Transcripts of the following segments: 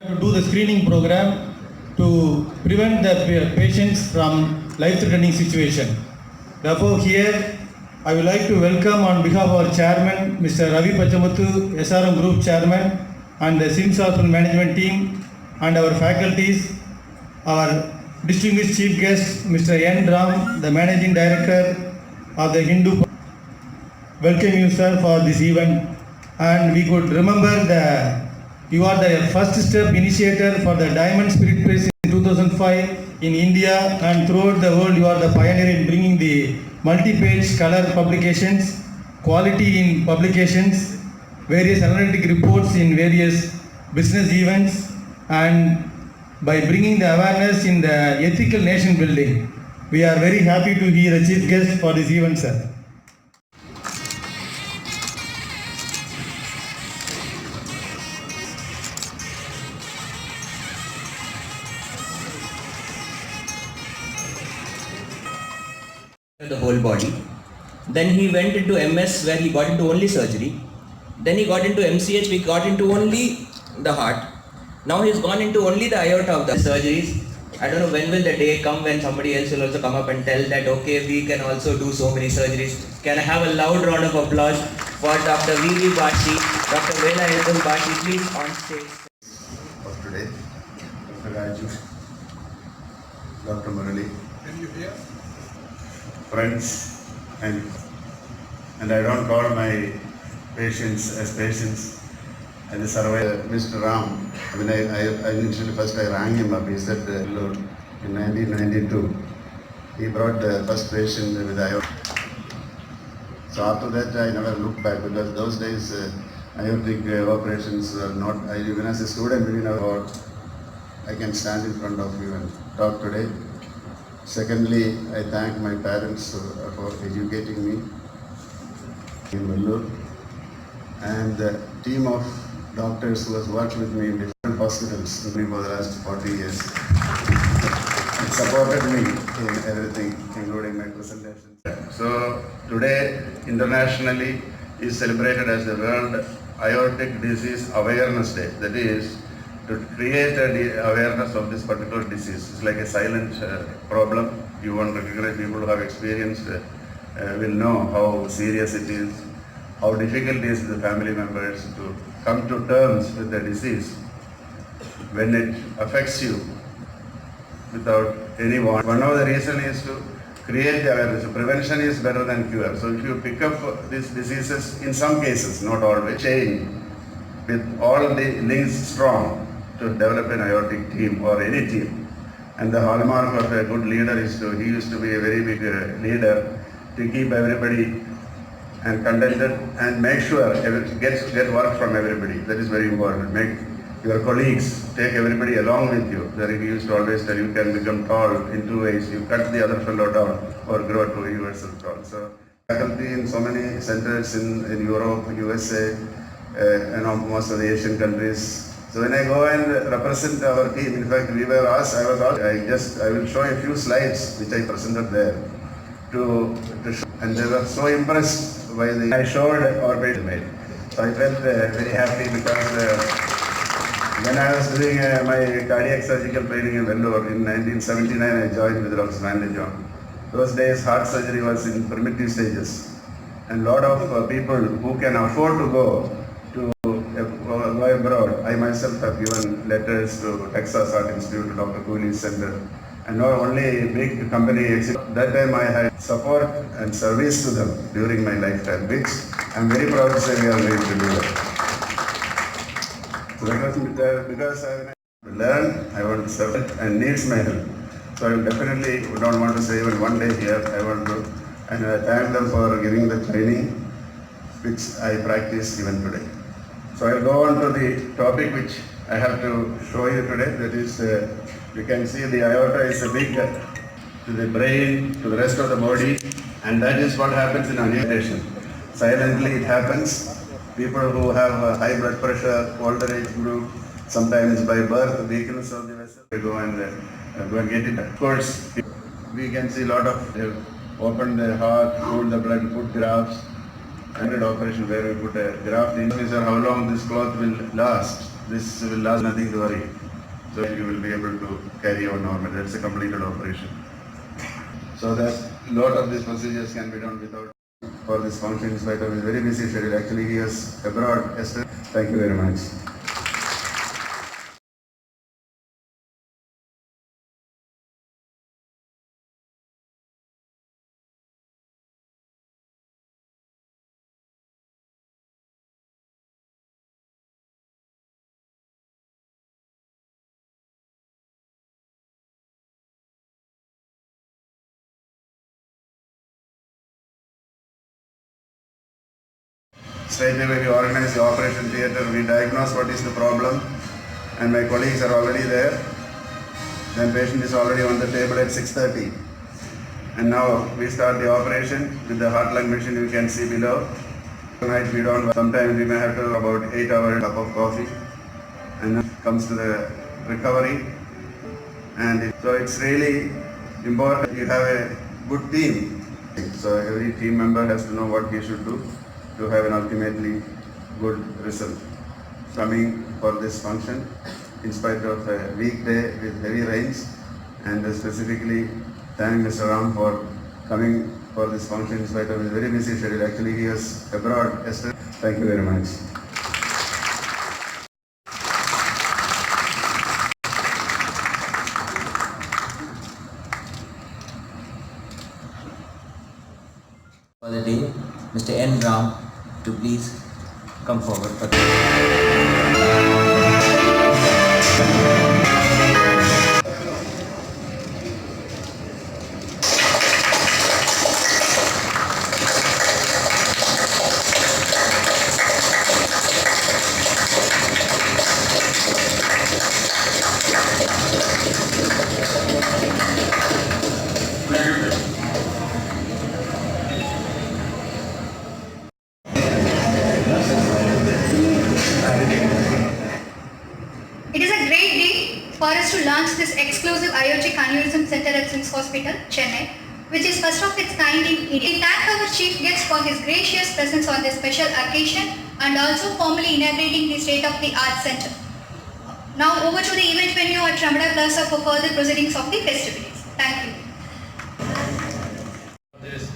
To do the screening program to prevent the patients from life-threatening situation. Therefore, here I would like to welcome on behalf of our chairman, Mr. Ravi Pachamuthu, SRM Group Chairman, and the SIMS Hospital Management Team, and our faculties, our distinguished chief guest, Mr. N. Ram, the Managing Director of the Hindu. Welcome you, sir, for this event. And we could remember you are the first step initiator for the Diamond Spirit Prize in 2005 in India, and throughout the world you are the pioneer in bringing the multi-page color publications, quality in publications, various analytic reports in various business events, and by bringing the awareness in the ethical nation building. We are very happy to be the chief guest for this event, sir. The whole body. Then he went into MS, where he got into only surgery. Then he got into MCH, we got into only the heart. Now he's gone into only the aorta of the surgeries. I don't know when will the day come when somebody else will also come up and tell that okay, we can also do so many surgeries. Can I have a loud round of applause for Dr. V.V. Bashi, Dr. Vela Bashi, please on stage. For today, Dr. Raju, Dr. Murali. Can you hear? Friends, and I don't call my patients as patients. And the survivor, Mr. Ram, I mean, I initially first I rang him up. He said, Lord, in 1992, he brought the first patient with aortic. So after that, I never looked back, because those days aortic operations were not. Even as a student, we never thought I can stand in front of you and talk today. Secondly, I thank my parents for educating me in Vellore, and the team of doctors who has worked with me in different hospitals for the last 40 years. It supported me in everything, including my presentation. So today, internationally, is celebrated as the World Aortic Disease Awareness Day. That is, to create awareness of this particular disease. It's like a silent problem. You won't recognize. People who have experienced will know how serious it is, how difficult it is for the family members to come to terms with the disease when it affects you without any warning. One of the reasons is to create the awareness. So prevention is better than cure. So if you pick up these diseases, in some cases, not always, chain with all the links strong, to develop an aortic team or any team. And the hallmark of a good leader is he used to be a very big leader, to keep everybody and contented and make sure get work from everybody. That is very important. Make your colleagues, take everybody along with you. That he used to always tell you can become tall in two ways. You cut the other fellow down or grow to yourself tall. So faculty in so many centers in Europe, USA, most of the Asian countries. So when I go and represent our team, in fact, we were asked, I will show a few slides which I presented there to show, and they were so impressed by I showed our patient. So I felt very happy, because when I was doing my cardiac surgical training in Vellore in 1979, I joined with Dr. Stanley John. Those days, heart surgery was in primitive stages, and a lot of people who can afford to go abroad. I myself have given letters to Texas Heart Institute, to Dr. Cooley's Center, and not only big company. That time I had support and service to them during my lifetime, which I'm very proud to say we are going to do that. So that was because I learn, I want to serve it, and needs my help. So I definitely don't want to say even one day here. I want to, and I thank them for giving the training, which I practice even today. So I'll go on to the topic which I have to show you today. That is, you can see the aorta is a big to the brain, to the rest of the body, and that is what happens in aneurysm. Silently it happens. People who have high blood pressure, older age group, sometimes by birth, weakness of the vessel, they go and get it. Of course, we can see a lot of, open the heart, cool the blood, put grafts. Operation where we put a graft in, how long this cloth will last. this will last, nothing to worry. So you will be able to carry on normally. That's a completed operation. So that lot of these procedures can be done without for this function in spite of his very busy schedule. Actually, he is abroad yesterday. Thank you very much. Straight away we organize the operation theatre, we diagnose what is the problem, and my colleagues are already there. Then patient is already on the table at 6:30. And now we start the operation with the heart lung machine you can see below. Tonight we don't, sometimes we may have to about 8 hours cup of coffee, and then comes to the recovery. And so it's really important you have a good team. So every team member has to know what he should do to have an ultimately good result. Coming for this function in spite of a weekday with heavy rains, and specifically thank Mr. Ram for coming for this function in spite of his very busy schedule. Actually, he was abroad yesterday. Thank you very much. For the day, Mr. N. Ram, to please come forward for the It is a great day for us to launch this exclusive Aortic Aneurysm Centre at SIMS Hospital, Chennai, which is first of its kind in India. We thank our chief guest for his gracious presence on this special occasion and also formally inaugurating the state-of-the-art centre. Now over to the event venue at Ramada Plaza for further proceedings of the festivities. Thank you. This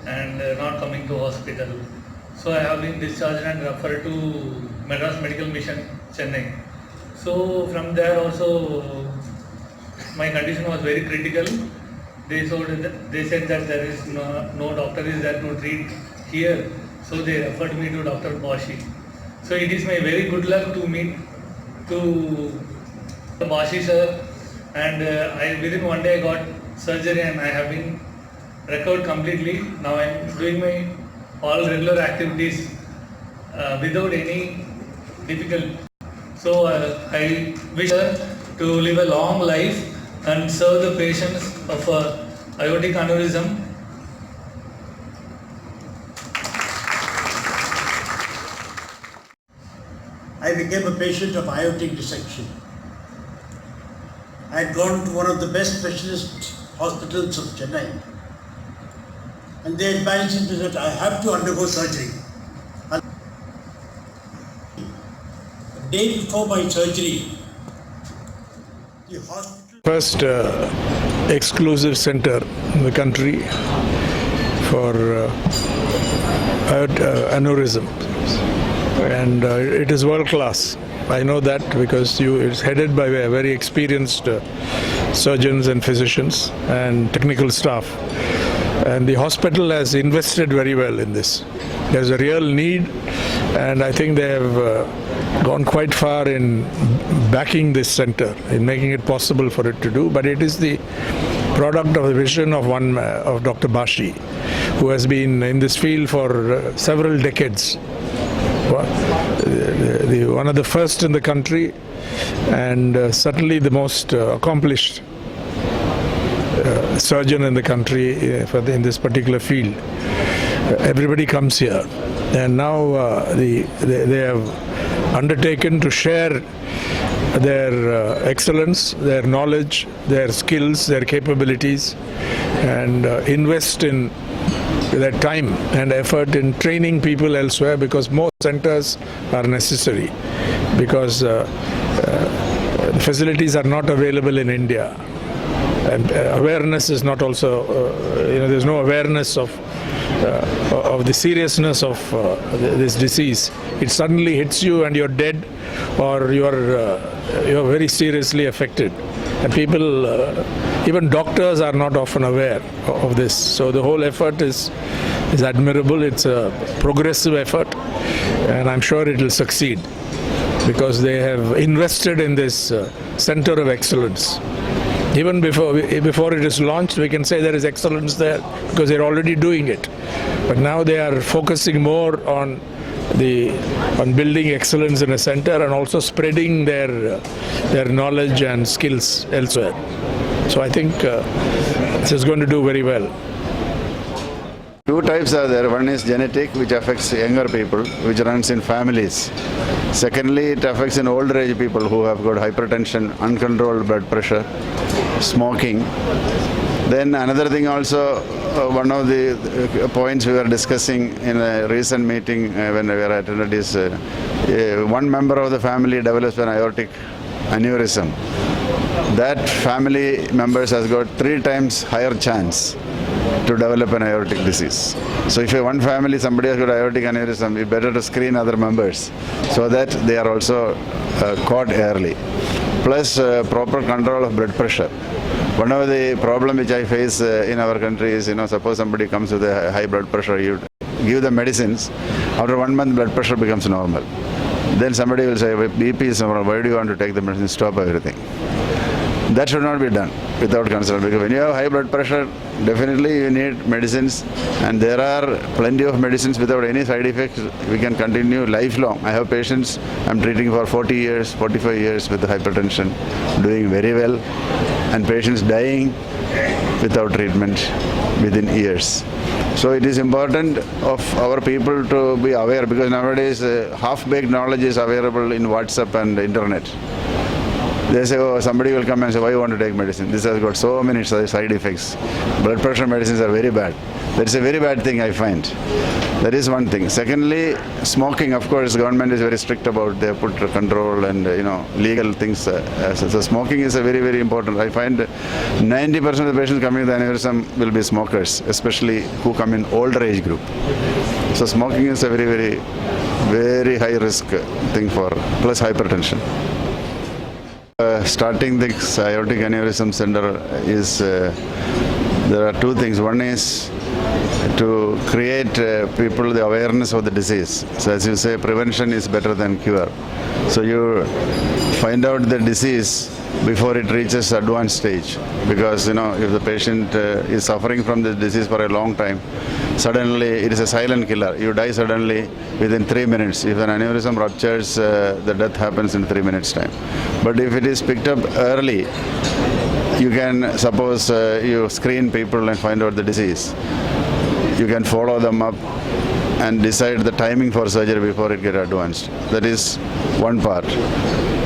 and not coming to hospital. So I have been discharged and referred to Madras Medical Mission, Chennai. So from there also my condition was very critical. They said that there is no doctor is there to treat here. So they referred me to Dr. Bashi. So it is my very good luck to meet to Bashi sir, and within one day I got surgery and I have been recovered completely. Now I am doing my all regular activities without any difficulty. So I wish her to live a long life and serve the patients of aortic aneurysm. I became a patient of aortic dissection. I had gone to one of the best specialist hospitals of Chennai, and they advised me that I have to undergo surgery. The day before my surgery, the hospital... First exclusive center in the country for aneurysm, and it is world class. I know that because it's headed by a very experienced surgeons and physicians and technical staff, and the hospital has invested very well in this. There's a real need, and I think they have gone quite far in backing this center, in making it possible for it to do. But it is the product of the vision of of Dr. Bashi, who has been in this field for several decades. One of the first in the country, and certainly the most accomplished surgeon in the country in this particular field. Everybody comes here, and now they have undertaken to share their excellence, their knowledge, their skills, their capabilities, and invest in their time and effort in training people elsewhere, because more centers are necessary, because the facilities are not available in India. And awareness is not also, there's no awareness of the seriousness of this disease. It suddenly hits you and you're dead, or you're very seriously affected. And people, even doctors are not often aware of this. So the whole effort is admirable. It's a progressive effort, and I'm sure it will succeed because they have invested in this center of excellence. Even before it is launched, we can say there is excellence there because they're already doing it. But now they are focusing more on building excellence in a center and also spreading their knowledge and skills elsewhere. So I think this is going to do very well. Two types are there. One is genetic, which affects younger people, which runs in families. Secondly, it affects in older age people who have got hypertension, uncontrolled blood pressure, smoking. Then another thing also, one of the points we were discussing in a recent meeting when we were attended is one member of the family develops an aortic aneurysm. That family members has got 3 times higher chance to develop an aortic disease. So if one family, somebody has got aortic aneurysm, it's better to screen other members so that they are also caught early. Plus proper control of blood pressure. One of the problem which I face in our country is, suppose somebody comes with a high blood pressure, you give them medicines, after 1 month blood pressure becomes normal. Then somebody will say, BP is normal, why do you want to take the medicine? Stop everything. That should not be done without concern, because when you have high blood pressure, definitely you need medicines, and there are plenty of medicines without any side effects. We can continue lifelong. I have patients I'm treating for 40 years, 45 years with hypertension, doing very well, and patients dying without treatment within years. So it is important of our people to be aware, because nowadays half-baked knowledge is available in WhatsApp and internet. They say, oh, somebody will come and say, why you want to take medicine? This has got so many side effects. Blood pressure medicines are very bad. That is a very bad thing, I find. That is one thing. Secondly, smoking, of course, government is very strict about, they put control and, legal things. So smoking is a very, very important. I find 90% of the patients coming with aneurysm will be smokers, especially who come in older age group. So smoking is a very, very, very high risk thing for, plus hypertension. Starting this Aortic Aneurysm Centre is, there are 2 things. One is to create people the awareness of the disease. So as you say, prevention is better than cure. So you find out the disease before it reaches advanced stage, because if the patient is suffering from the disease for a long time, suddenly it is a silent killer. You die suddenly within 3 minutes. If an aneurysm ruptures, the death happens in 3 minutes time. But if it is picked up early, you can, suppose you screen people and find out the disease. You can follow them up and decide the timing for surgery before it gets advanced. That is one part.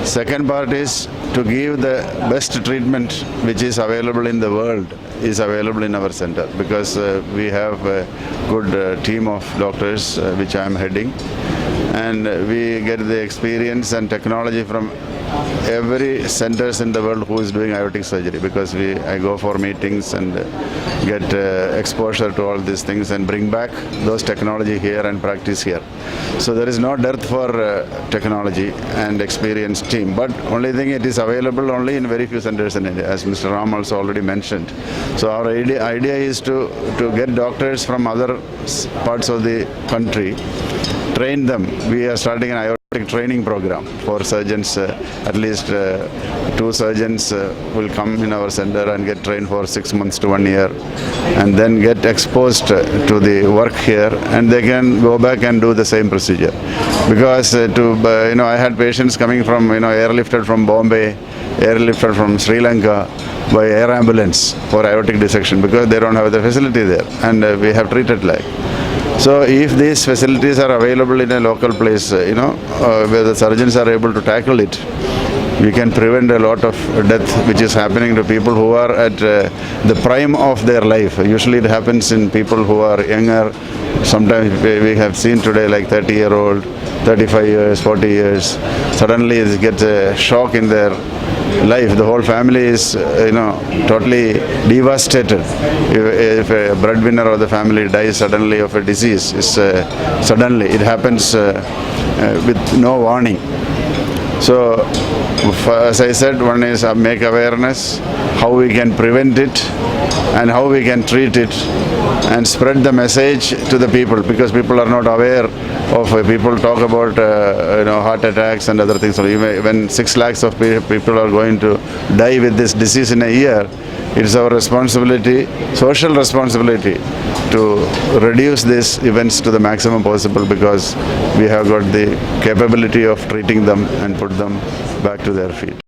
Second part is to give the best treatment which is available in the world is available in our center, because we have a good team of doctors which I am heading, and we get the experience and technology from every centers in the world who is doing aortic surgery, because I go for meetings and get exposure to all these things and bring back those technology here and practice here. So there is no dearth for technology and experienced team, but only thing, it is available only in very few centers in India, as Mr. Ram also already mentioned. So our idea is to get doctors from other parts of the country, train them. We are starting an aortic training program for surgeons. At least 2 surgeons will come in our center and get trained for 6 months to 1 year, and then get exposed to the work here, and they can go back and do the same procedure. Because I had patients coming from airlifted from Bombay, airlifted from Sri Lanka by air ambulance for aortic dissection, because they don't have the facility there, and we have treated like. So if these facilities are available in a local place, where the surgeons are able to tackle it, we can prevent a lot of death which is happening to people who are at the prime of their life. Usually it happens in people who are younger, sometimes we have seen today like 30-year-old, 35 years, 40 years, suddenly it gets a shock in their life. The whole family is, totally devastated. If a breadwinner of the family dies suddenly of a disease, suddenly it happens with no warning. So, as I said, one is make awareness, how we can prevent it and how we can treat it, and spread the message to the people, because people are not aware of, people talk about heart attacks and other things. So when 6 lakhs of people are going to die with this disease in a year, it is our responsibility, social responsibility, to reduce these events to the maximum possible, because we have got the capability of treating them and put them back to their feet.